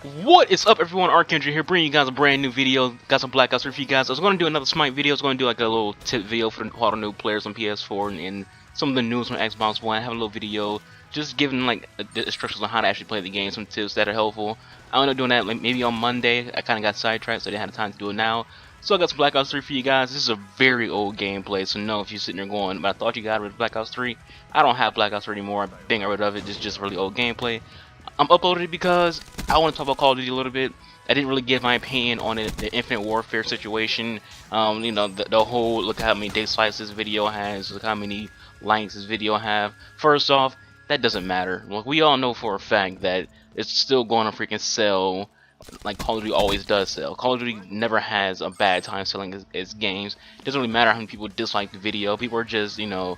What is up, everyone? Archangel here, bringing you guys a brand new video. Got some Black Ops 3 for you guys. I was going to do another Smite video. I was going to do like a little tip video for all the new players on PS4 and some of the news on Xbox One. I have a little video just giving like instructions on how to actually play the game, some tips that are helpful. I ended up doing that like maybe on Monday. I kind of got sidetracked, so I didn't have time to do it now. So I got some Black Ops 3 for you guys. This is a very old gameplay, so no, if you're sitting there going, but I thought you got rid of Black Ops 3. I don't have Black Ops 3 anymore. I been got rid of it. It's just really old gameplay. I'm uploading it because I want to talk about Call of Duty a little bit. I didn't really give my opinion on it, the Infinite Warfare situation. You know, the whole look how many dislikes this video has, look how many likes this video have. First off, that doesn't matter. Look, we all know for a fact that it's still going to freaking sell like Call of Duty always does sell. Call of Duty never has a bad time selling its games. It doesn't really matter how many people dislike the video. People are just, you know,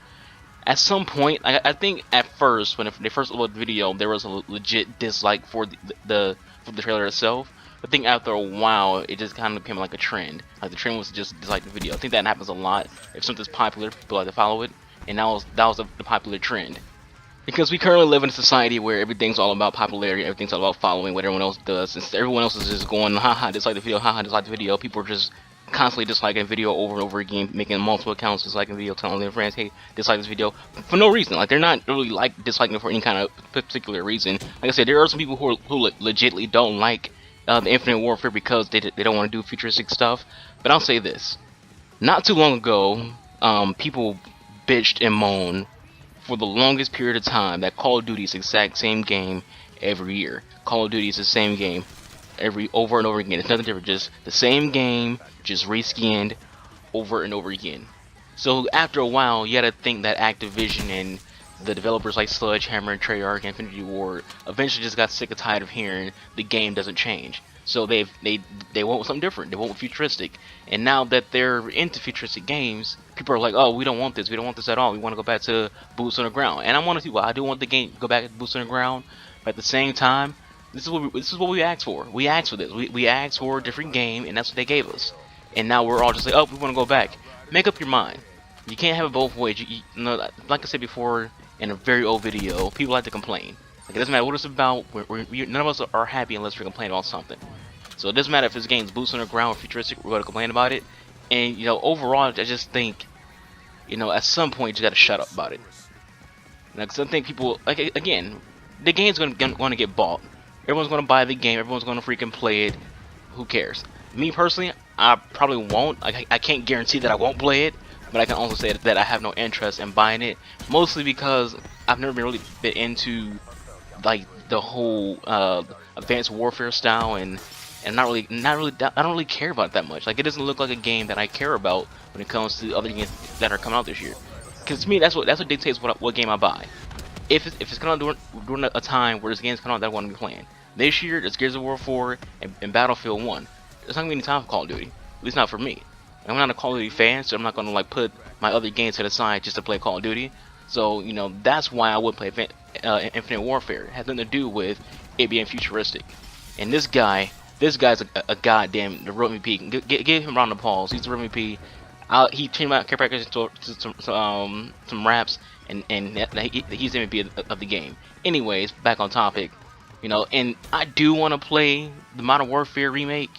at some point, I think at first when they first uploaded the video, there was a legit dislike for the trailer itself. I think after a while, it just kind of became like a trend. Like the trend was to just dislike the video. I think that happens a lot. If something's popular, people like to follow it, and that was the popular trend. Because we currently live in a society where everything's all about popularity, everything's all about following what everyone else does. Since everyone else is just going, haha, dislike the video, haha, dislike the video, people are just constantly disliking video over and over again, making multiple accounts disliking video, telling their friends, hey, dislike this video, for no reason. Like, they're not really like disliking it for any kind of particular reason. Like I said, there are some people who legitimately don't like the Infinite Warfare because they don't want to do futuristic stuff. But I'll say this. Not too long ago, people bitched and moaned for the longest period of time that Call of Duty is the exact same game every year. Call of Duty is the same game over and over again. It's nothing different, just the same game, just reskinned over and over again. So after a while, you gotta think that Activision and the developers like Sledgehammer, Treyarch, Infinity Ward eventually just got sick and tired of hearing the game doesn't change. So they want something different. They want futuristic. And now that they're into futuristic games, people are like, oh, we don't want this. We don't want this at all. We want to go back to boots on the ground. And I'm one of the people. I do want the game to go back to boots on the ground. But at the same time, this is what we asked for. We asked for this. We asked for a different game, and that's what they gave us. And now we're all just like, oh, we want to go back. Make up your mind. You can't have it both ways. You know, like I said before in a very old video, people like to complain. Like, it doesn't matter what it's about. None of us are happy unless we complain about something. So it doesn't matter if this game's boots on the ground or futuristic. We're going to complain about it. And you know, overall, I just think, you know, at some point you got to shut up about it. Because I think people, like, again, the game's going to get bought. Everyone's going to buy the game. Everyone's going to freaking play it. Who cares? Me personally, I probably won't. I can't guarantee that I won't play it, but I can also say that I have no interest in buying it, mostly because I've never been really been into like the whole advanced warfare style, and I don't really care about it that much. Like, it doesn't look like a game that I care about when it comes to other games that are coming out this year. Because to me, that's what dictates what game I buy. If it's coming out during a time where this game's coming out that I want to be playing. This year, it's Gears of War 4 and Battlefield 1. There's not gonna be any time for Call of Duty. At least not for me. I'm not a Call of Duty fan, so I'm not gonna like put my other games to the side just to play Call of Duty. So, you know, that's why I would play Infinite Warfare. It has nothing to do with it being futuristic. And this guy's a goddamn the real MVP. Give him a round of applause. He's the real MVP. He changed my character package to some raps, and he's the MVP of the game. Anyways, back on topic. You know, and I do want to play the Modern Warfare remake,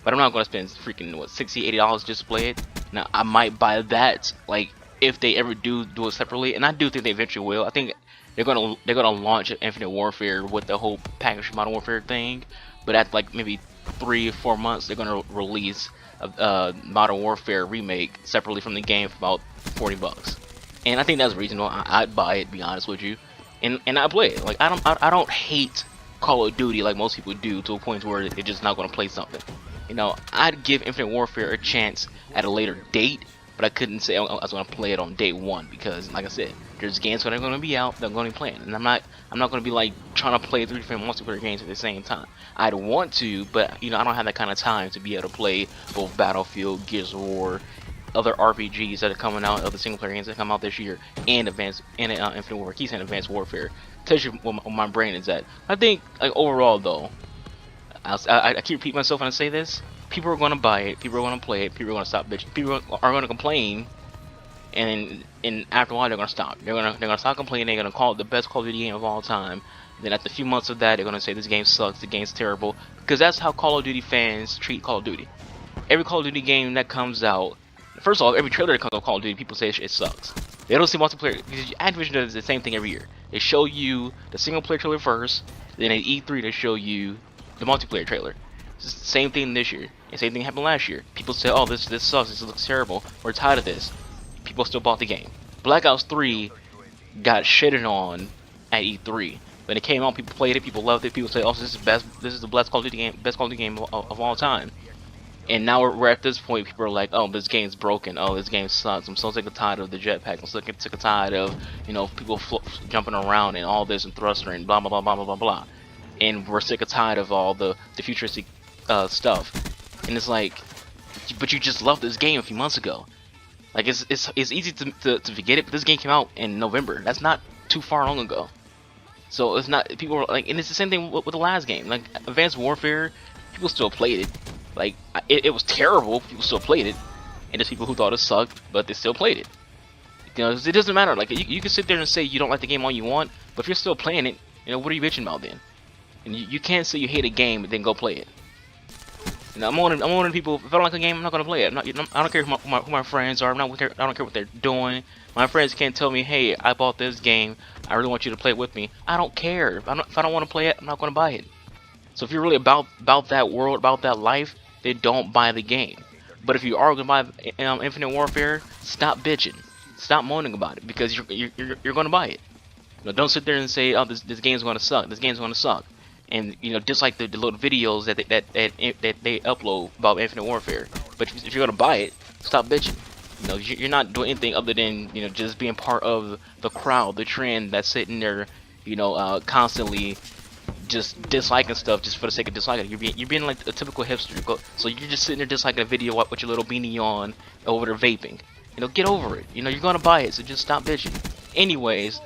but I'm not going to spend freaking what $60, $80 just to play it. Now I might buy that, like, if they ever do it separately, and I do think they eventually will. I think they're gonna launch Infinite Warfare with the whole package Modern Warfare thing, but at like maybe 3 or 4 months they're gonna release a Modern Warfare remake separately from the game for about $40. And I think that's reasonable. I'd buy it, to be honest with you, and I play it. Like, I don't hate Call of Duty like most people do, to a point where they're just not going to play something. You know, I'd give Infinite Warfare a chance at a later date, but I couldn't say I was going to play it on day one, because, like I said, there's games that are going to be out that I'm going to be playing, and I'm not going to be like trying to play 3 different multiplayer games at the same time. I'd want to, but you know, I don't have that kind of time to be able to play both Battlefield, Gears of War, other RPGs that are coming out, other single player games that come out this year, and Infinite Warfare. Keep saying Advanced Warfare. Tells you where my brain is at. I think, like, overall though, I keep repeating myself when I say this. People are going to buy it. People are going to play it. People are going to stop bitching. People are going to complain, and after a while they're going to stop. They're going to stop complaining. They're going to call it the best Call of Duty game of all time. Then after a few months of that, they're gonna say this game sucks, the game's terrible, because that's how Call of Duty fans treat Call of Duty. Every Call of Duty game that comes out, first of all, every trailer that comes out of Call of Duty, people say it sucks. They don't see multiplayer. Activision does the same thing every year. They show you the single player trailer first, then at E3 they show you the multiplayer trailer. It's the same thing this year. The same thing happened last year. People say, "Oh, this sucks. This looks terrible. We're tired of this." People still bought the game. Black Ops 3 got shitted on at E3. When it came out, people played it. People loved it. People said, "Oh, this is best. This is the best Call of Duty game. Best Call of Duty game of all time." And now we're at this point. People are like, "Oh, this game's broken. Oh, this game sucks. I'm so sick and tired of the jetpack. I'm sick and tired of, you know, people jumping around and all this and thruster and blah blah blah blah blah blah blah." And we're sick and tired of all the futuristic stuff. And it's like, but you just loved this game a few months ago. Like it's easy to forget it, but this game came out in November. That's not too far long ago. So it's not, people are like, and it's the same thing with the last game. Like Advanced Warfare, people still played it. Like it was terrible, people still played it. And there's people who thought it sucked, but they still played it. You know, it doesn't matter. Like you can sit there and say you don't like the game all you want, but if you're still playing it, you know, what are you bitching about then? And you can't say you hate a game and then go play it. You know, I'm warning people, if I don't like a game, I'm not gonna play it. I don't care who my friends are. I don't care what they're doing. My friends can't tell me, "Hey, I bought this game. I really want you to play it with me." I don't care. If I don't want to play it, I'm not gonna buy it. So if you're really about that world, about that life, then don't buy the game. But if you are gonna buy Infinite Warfare, stop bitching, stop moaning about it, because you're gonna buy it. You know, don't sit there and say, "Oh, this game's gonna suck. This game's gonna suck." And you know, dislike the little videos that they upload about Infinite Warfare. But if you're gonna buy it, stop bitching. You know, you're not doing anything other than, you know, just being part of the crowd, the trend that's sitting there, you know, constantly just disliking stuff just for the sake of disliking it. You're being like a typical hipster. So you're just sitting there disliking a video with your little beanie on over there vaping. You know, get over it. You know, you're gonna buy it, so just stop bitching. Anyways,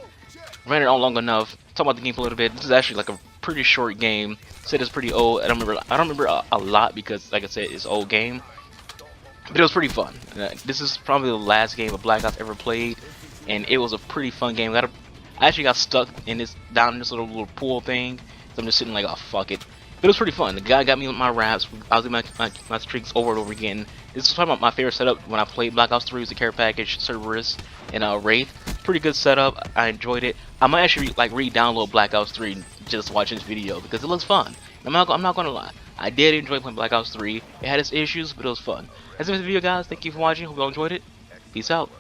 ran it on long enough. Talk about the game for a little bit. This is actually like a pretty short game. Said it's pretty old. I don't remember a lot because, like I said, it's an old game. But it was pretty fun. This is probably the last game of Black Ops ever played, and it was a pretty fun game. I actually got stuck in down in this little pool thing, so I'm just sitting like, "Oh, fuck it." But it was pretty fun. The guy got me with my raps. I was doing my streaks over and over again. This is probably my favorite setup when I played Black Ops 3. Was the care package, Cerberus, and Wraith. Pretty good setup. I enjoyed it. I might actually like re-download Black Ops 3 just to watch this video because it looks fun. I'm not gonna lie. I did enjoy playing Black Ops 3. It had its issues, but it was fun. That's the video, guys. Thank you for watching. Hope you all enjoyed it. Peace out.